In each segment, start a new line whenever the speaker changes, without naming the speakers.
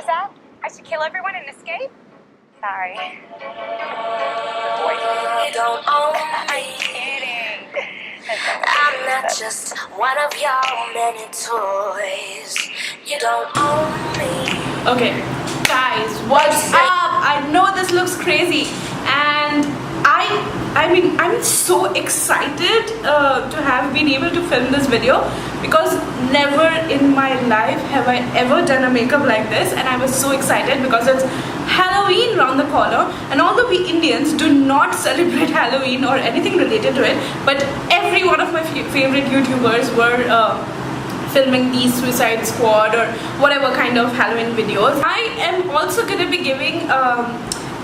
was that? I should kill everyone and escape? Sorry.
You don't own
I'm
me.
kidding.
I'm not just one of your many toys. You don't own me.
Okay, guys, what's up? I know this looks crazy, and I mean, I'm so excited to have been able to film this video, because never in my life have I ever done a makeup like this, and I was so excited because it's Halloween round the corner. And although we Indians do not celebrate Halloween or anything related to it, but every one of my favorite YouTubers were filming these Suicide Squad or whatever kind of Halloween videos. I am also going to be giving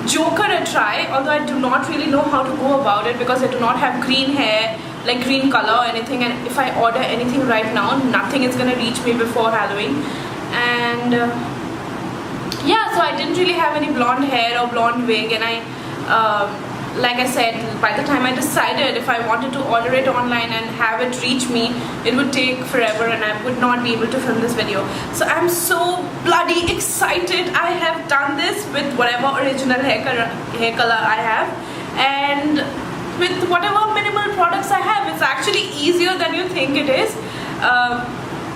Joker a try, although I do not really know how to go about it because I do not have green hair, like green color or anything, and if I order anything right now, nothing is going to reach me before Halloween. And yeah, so I didn't really have any blonde hair or blonde wig, and like I said, by the time I decided if I wanted to order it online and have it reach me, it would take forever and I would not be able to film this video. So I'm so bloody excited. I have done this with whatever original hair color I have, and with whatever minimal products I have. It's actually easier than you think it is.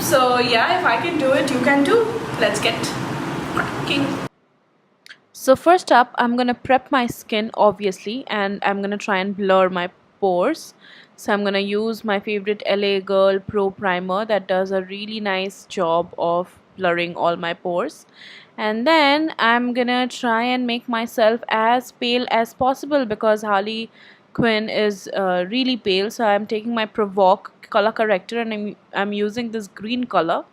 So yeah, if I can do it, you can too. Let's get cracking. So first up, I'm gonna prep my skin obviously, and I'm gonna try and blur my pores. So I'm gonna use my favorite LA Girl Pro Primer that does a really nice job of blurring all my pores. And then I'm gonna try and make myself as pale as possible because Harley Quinn is really pale. So I'm taking my Provoke color corrector and I'm using this green color.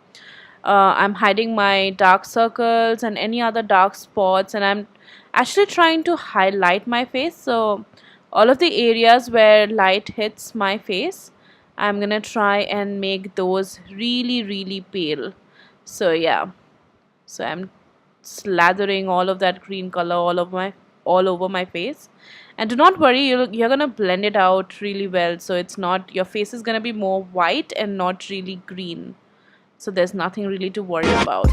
I'm hiding my dark circles and any other dark spots, and I'm actually trying to highlight my face. So all of the areas where light hits my face, I'm gonna try and make those really pale. So yeah, so I'm slathering all of that green color all over my face. And do not worry, you're gonna blend it out really well, so it's not, your face is gonna be more white and not really green. So there's nothing really to worry about.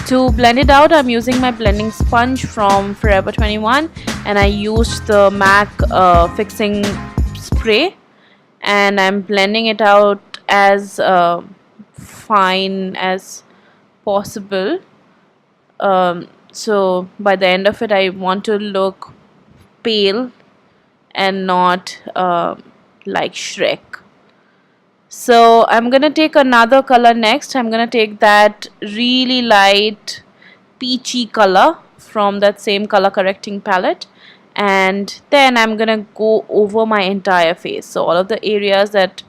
To blend it out, I'm using my blending sponge from Forever 21, and I used the MAC fixing spray, and I'm blending it out as fine as possible. So by the end of it, I want to look pale and not like Shrek. So I'm gonna take another color next. I'm gonna take that really light peachy color from that same color correcting palette, and then I'm gonna go over my entire face. So all of the areas that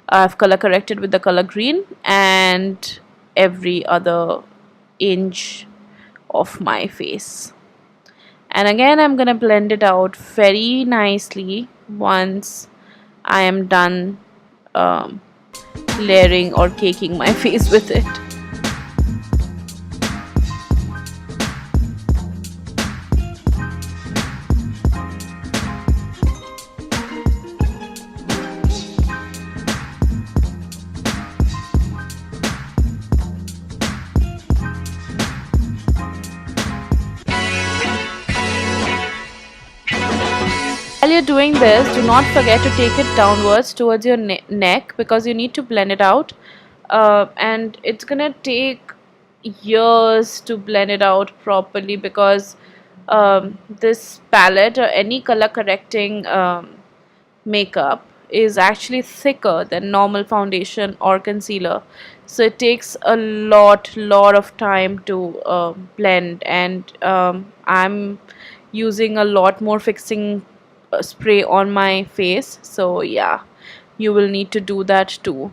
I've color corrected with the color green, and every other inch of my face. And again, I'm gonna blend it out very nicely once I am done layering or caking my face with it. While you're doing this, do not forget to take it downwards towards your neck, because you need to blend it out, and it's gonna take years to blend it out properly, because this palette or any color correcting makeup is actually thicker than normal foundation or concealer, so it takes a lot of time to blend, and I'm using a lot more fixing spray on my face. So yeah, you will need to do that too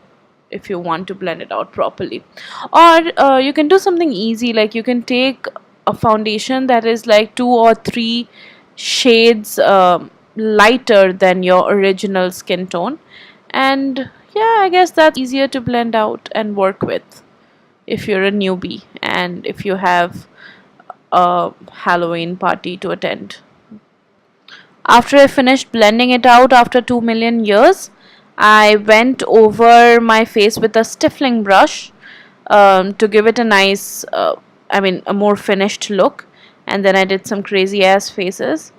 if you want to blend it out properly. Or you can do something easy, like you can take a foundation that is like 2 or 3 shades lighter than your original skin tone, and yeah, I guess that's easier to blend out and work with if you're a newbie and if you have a Halloween party to attend. After I finished blending it out after 2 million years, I went over my face with a stiffling brush to give it a nice, a more finished look. And then I did some crazy ass faces.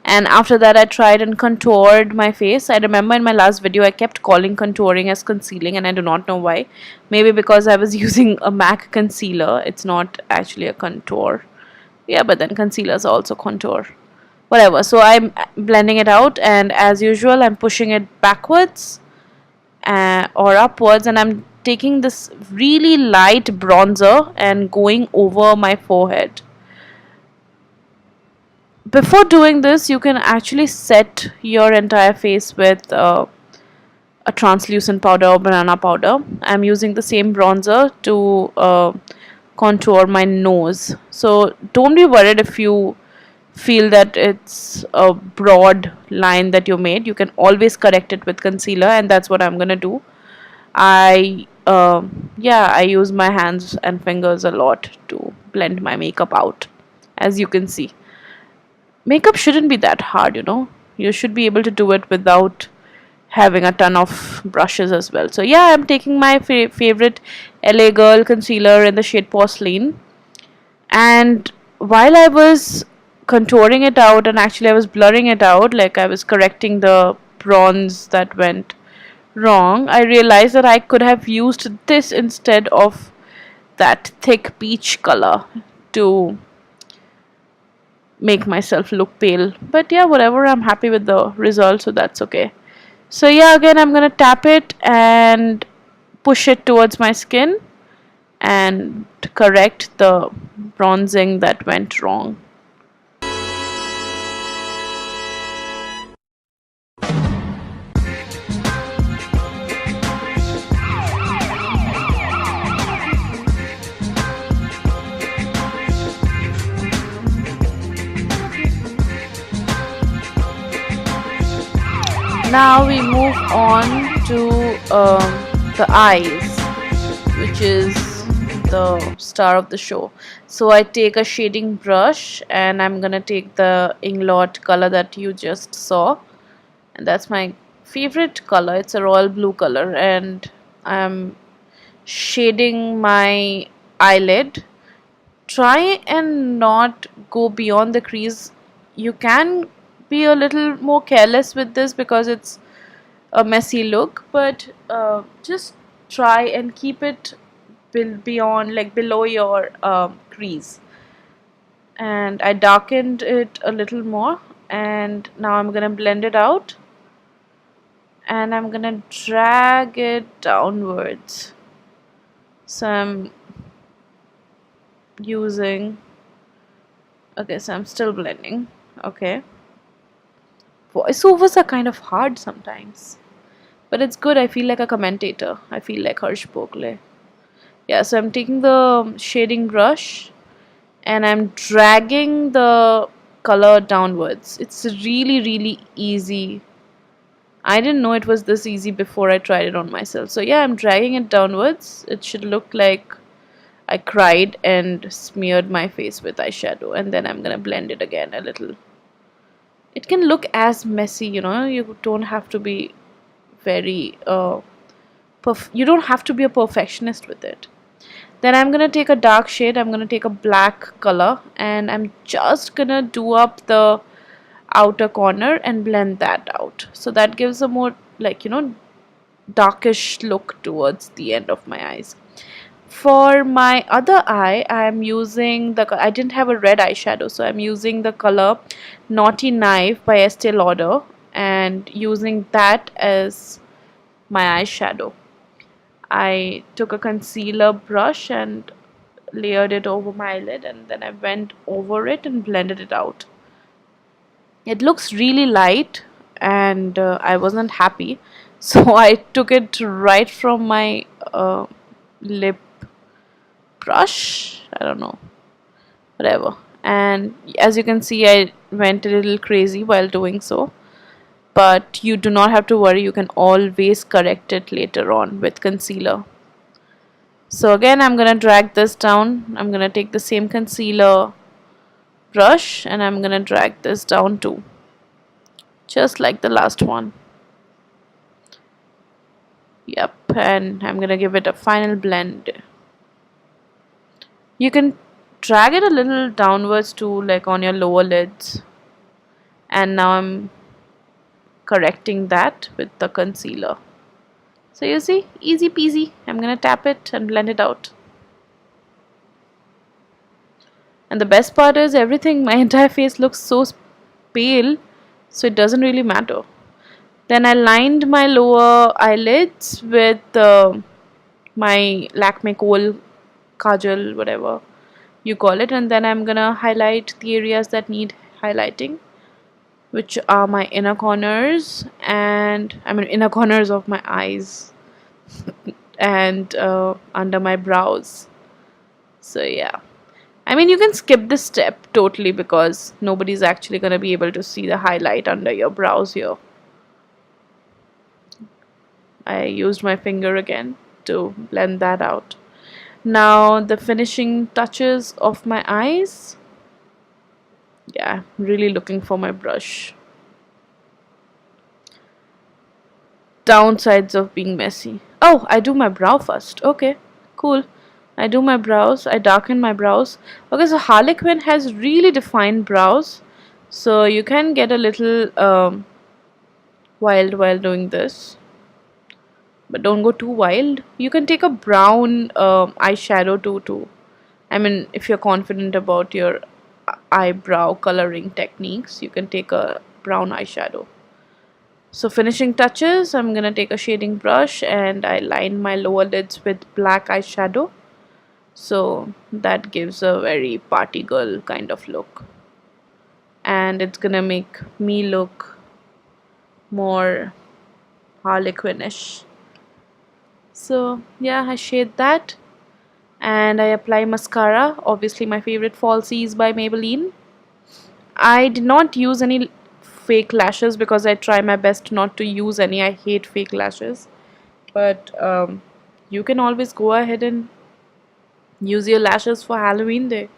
And after that, I tried and contoured my face. I remember in my last video, I kept calling contouring as concealing, and I do not know why. Maybe because I was using a MAC concealer. It's not actually a contour. Yeah, but then concealers also contour. Whatever. So I'm blending it out, and as usual, I'm pushing it backwards or upwards, and I'm taking this really light bronzer and going over my forehead. Before doing this, you can actually set your entire face with a translucent powder or banana powder. I'm using the same bronzer to contour my nose. So don't be worried if you feel that it's a broad line that you made. You can always correct it with concealer, and that's what I'm gonna do. I use my hands and fingers a lot to blend my makeup out, as you can see. Makeup shouldn't be that hard, you know. You should be able to do it without having a ton of brushes as well. So yeah, I'm taking my favorite LA Girl concealer in the shade Porcelain, and while I was contouring it out, and actually I was blurring it out, like I was correcting the bronze that went wrong, I realized that I could have used this instead of that thick peach color to make myself look pale. But yeah, whatever, I'm happy with the result, so that's okay. So yeah, again, I'm gonna tap it and push it towards my skin and correct the bronzing that went wrong. Now we move on to the eyes, which is the star of the show. So I take a shading brush, and I'm gonna take the Inglot color that you just saw, and that's my favorite color. It's a royal blue color, and I'm shading my eyelid. Try and not go beyond the crease. You can be a little more careless with this because it's a messy look, but just try and keep it beyond, like below your crease. And I darkened it a little more, and now I'm gonna blend it out, and I'm gonna drag it downwards. So I'm using, okay, so I'm still blending. Okay, voiceovers are kind of hard sometimes, but it's good. I feel like a commentator. I feel like Harsh Bogle. Yeah, so I'm taking the shading brush and I'm dragging the color downwards. It's really easy. I didn't know it was this easy before I tried it on myself. So yeah, I'm dragging it downwards. It should look like I cried and smeared my face with eyeshadow, and then I'm gonna blend it again a little. It can look as messy, you know. You don't have to be very you don't have to be a perfectionist with it. Then I'm gonna take a dark shade. I'm gonna take a black color, and I'm just gonna do up the outer corner and blend that out. So that gives a more, like, you know, darkish look towards the end of my eyes. For my other eye, I'm using I didn't have a red eyeshadow, so I'm using the color Naughty Knife by Estee Lauder and using that as my eyeshadow. I took a concealer brush and layered it over my eyelid, and then I went over it and blended it out. It looks really light, and I wasn't happy, so I took it right from my lip brush, I don't know, whatever, and as you can see, I went a little crazy while doing so, but you do not have to worry. You can always correct it later on with concealer. So again, I'm gonna drag this down. I'm gonna take the same concealer brush and I'm gonna drag this down too, just like the last one. Yep, and I'm gonna give it a final blend. You can drag it a little downwards too, like on your lower lids. And now I'm correcting that with the concealer. So you see, easy peasy. I'm gonna tap it and blend it out. And the best part is everything, my entire face looks so pale, so it doesn't really matter. Then I lined my lower eyelids with my Lakme Kohl Kajal, whatever you call it, and then I'm gonna highlight the areas that need highlighting, which are my inner corners, and I mean inner corners of my eyes and under my brows. So yeah, I mean you can skip this step totally because nobody's actually gonna be able to see the highlight under your brows here. I used my finger again to blend that out. Now the finishing touches of my eyes. Yeah, really looking for my brush. Downsides of being messy. Oh, I do my brow first. Okay, cool. I do my brows. I darken my brows. Okay, so Harley Quinn has really defined brows. So you can get a little wild while doing this. But don't go too wild. You can take a brown eyeshadow too. I mean, if you're confident about your eyebrow coloring techniques, you can take a brown eyeshadow. So finishing touches, I'm gonna take a shading brush and I line my lower lids with black eyeshadow. So that gives a very party girl kind of look. And it's gonna make me look more Harley Quinn-ish. So yeah, I shade that. And I apply mascara. Obviously my favorite falsies by Maybelline. I did not use any fake lashes because I try my best not to use any. I hate fake lashes. But you can always go ahead and use your lashes for Halloween day.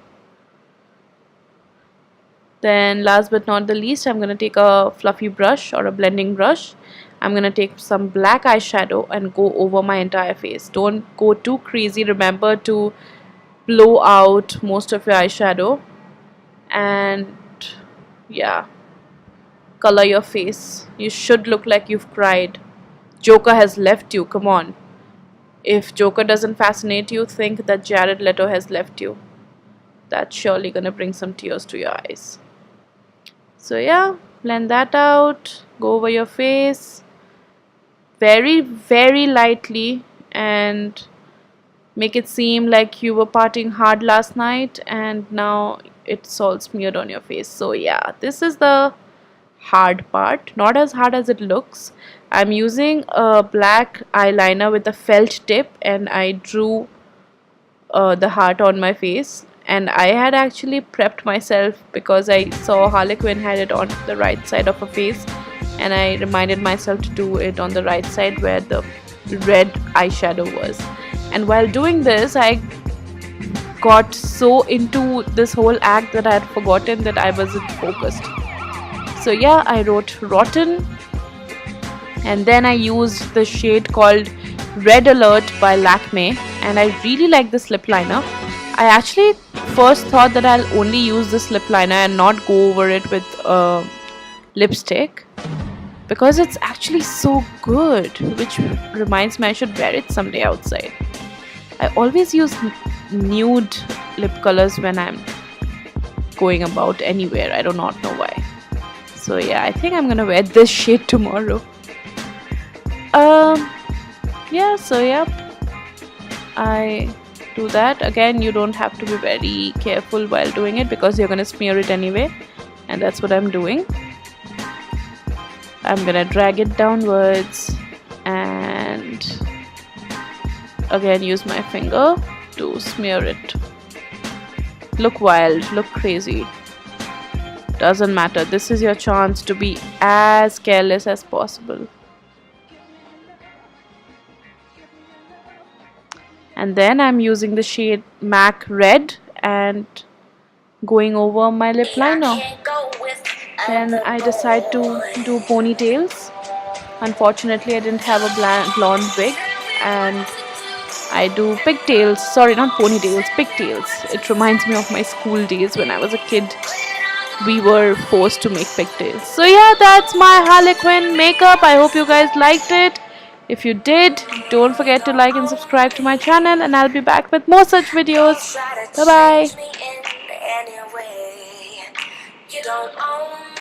Then last but not the least, I'm going to take a fluffy brush or a blending brush. I'm going to take some black eyeshadow and go over my entire face. Don't go too crazy. Remember to blow out most of your eyeshadow. And yeah, color your face. You should look like you've cried. Joker has left you. Come on. If Joker doesn't fascinate you, think that Jared Leto has left you. That's surely gonna bring some tears to your eyes. So yeah, blend that out. Go over your face very, very lightly and make it seem like you were partying hard last night and now it's all smeared on your face. So yeah, this is the hard part, not as hard as it looks. I'm using a black eyeliner with a felt tip and I drew the heart on my face, and I had actually prepped myself because I saw Harley Quinn had it on the right side of her face, and I reminded myself to do it on the right side where the red eyeshadow was. And while doing this, I got so into this whole act that I had forgotten that I wasn't focused. So yeah, I wrote Rotten, and then I used the shade called Red Alert by Lakme, and I really like this lip liner. I actually first thought that I'll only use this lip liner and not go over it with lipstick because it's actually so good, which reminds me I should wear it someday outside. I always use nude lip colors when I'm going about anywhere. I do not know why. So yeah, I think I'm gonna wear this shade tomorrow. Yeah, so yeah, I do that. Again, you don't have to be very careful while doing it because you're gonna smear it anyway, and that's what I'm doing. I'm gonna drag it downwards and again use my finger to smear it. Look wild, look crazy. Doesn't matter. This is your chance to be as careless as possible. And then I'm using the shade MAC Red and going over my lip
I
liner.
can't go with
Then
other
I decide to do
boys.
ponytails. Unfortunately, I didn't have a blonde wig, and I do pigtails. Sorry, not ponytails, pigtails. It reminds me of my school days when I was a kid. We were forced to make pigtails. So yeah, that's my Harley Quinn makeup. I hope you guys liked it. If you did, don't forget to like and subscribe to my channel, and I'll be back with more such
Don't
videos.
try to
Bye bye.
change me in any way. You don't own